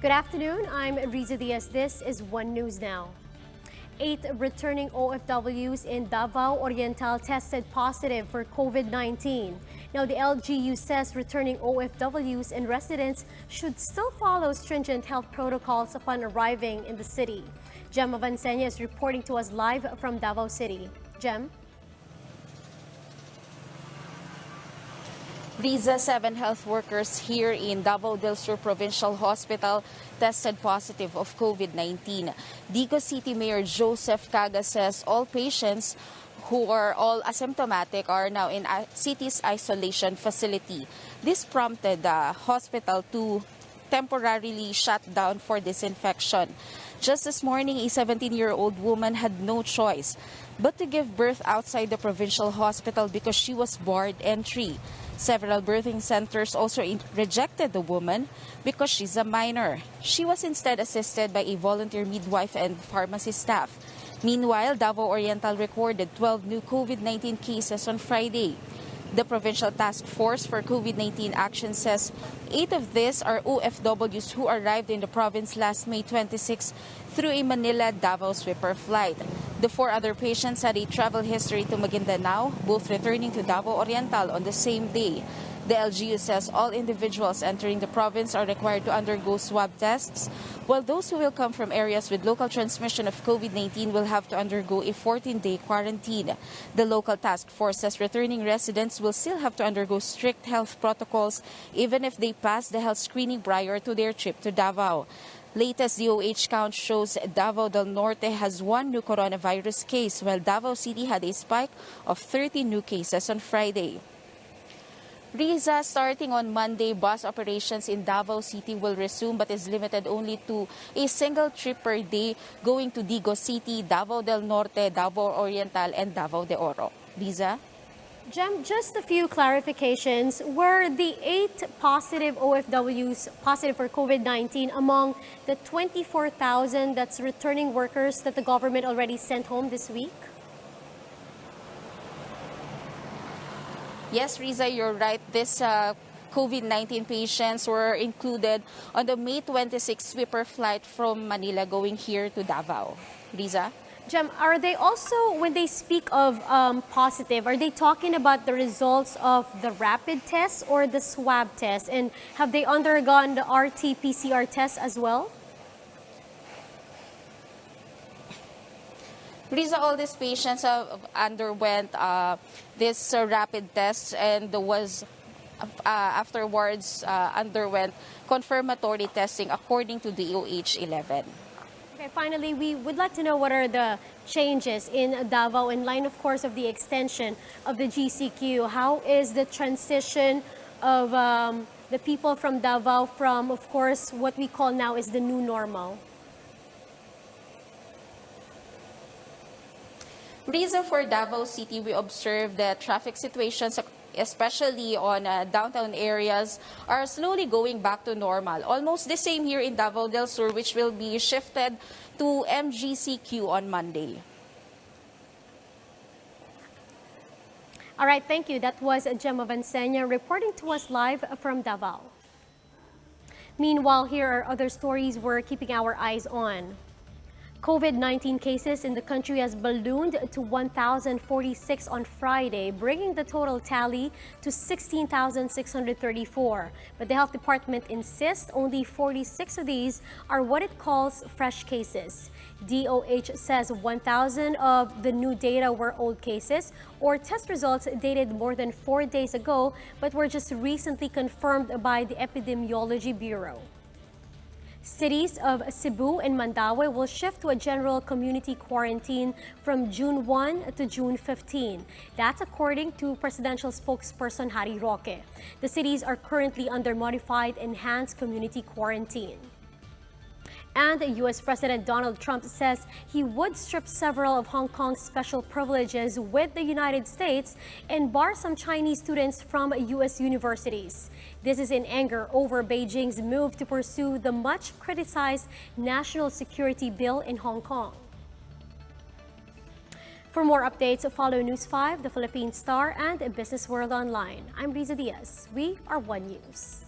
Good afternoon, I'm Riza Diaz. This is One News Now. 8 returning OFWs in Davao Oriental tested positive for COVID-19. Now, the LGU says returning OFWs and residents should still follow stringent health protocols upon arriving in the city. Jem Avancenia is reporting to us live from Davao City. Jem? These 7 health workers here in Davao del Sur Provincial Hospital tested positive of COVID-19. Digo City Mayor Joseph Caga says all patients who are all asymptomatic are now in a city's isolation facility. This prompted the hospital to temporarily shut down for disinfection. Just this morning, a 17-year-old woman had no choice but to give birth outside the provincial hospital because she was barred entry. Several birthing centers also rejected the woman because she's a minor. She was instead assisted by a volunteer midwife and pharmacy staff. Meanwhile, Davao Oriental recorded 12 new COVID-19 cases on Friday. The Provincial Task Force for COVID-19 Action says 8 of these are OFWs who arrived in the province last May 26 through a Manila-Davao sweeper flight. The 4 other patients had a travel history to Maguindanao, both returning to Davao Oriental on the same day. The LGU says all individuals entering the province are required to undergo swab tests, while those who will come from areas with local transmission of COVID-19 will have to undergo a 14-day quarantine. The local task force says returning residents will still have to undergo strict health protocols even if they pass the health screening prior to their trip to Davao. Latest DOH count shows Davao del Norte has 1 new coronavirus case, while Davao City had a spike of 30 new cases on Friday. Riza, starting on Monday, bus operations in Davao City will resume but is limited only to a single trip per day going to Digo City, Davao del Norte, Davao Oriental, and Davao de Oro. Riza? Jem, just a few clarifications. Were the 8 positive OFWs positive for COVID-19 among the 24,000 that's returning workers that the government already sent home this week? Yes, Riza, you're right. This COVID-19 patients were included on the May 26 sweeper flight from Manila going here to Davao. Riza? Jem, are they also, when they speak of positive, are they talking about the results of the rapid test or the swab test? And have they undergone the RT-PCR test as well? Riza, all these patients underwent this rapid test and was afterwards underwent confirmatory testing according to DOH 11. Okay, finally, we would like to know what are the changes in Davao in line, of course, of the extension of the GCQ. How is the transition of the people from Davao from, of course, what we call now is the new normal? Reason for Davao City, we observed that traffic situations, especially on downtown areas, are slowly going back to normal. Almost the same here in Davao del Sur, which will be shifted to MGCQ on Monday. All right, thank you. That was Jem Avancenia reporting to us live from Davao. Meanwhile, here are other stories we're keeping our eyes on. COVID-19 cases in the country has ballooned to 1,046 on Friday, bringing the total tally to 16,634. But the health department insists only 46 of these are what it calls fresh cases. DOH says 1,000 of the new data were old cases or test results dated more than 4 days ago, but were just recently confirmed by the Epidemiology Bureau. Cities of Cebu and Mandaue will shift to a general community quarantine from June 1 to June 15. That's according to presidential spokesperson Harry Roque. The cities are currently under modified enhanced community quarantine. And U.S. President Donald Trump says he would strip several of Hong Kong's special privileges with the United States and bar some Chinese students from U.S. universities. This is in anger over Beijing's move to pursue the much criticized national security bill in Hong Kong. For more updates, follow News 5, The Philippine Star, and Business World Online. I'm Riza Diaz. We are One News.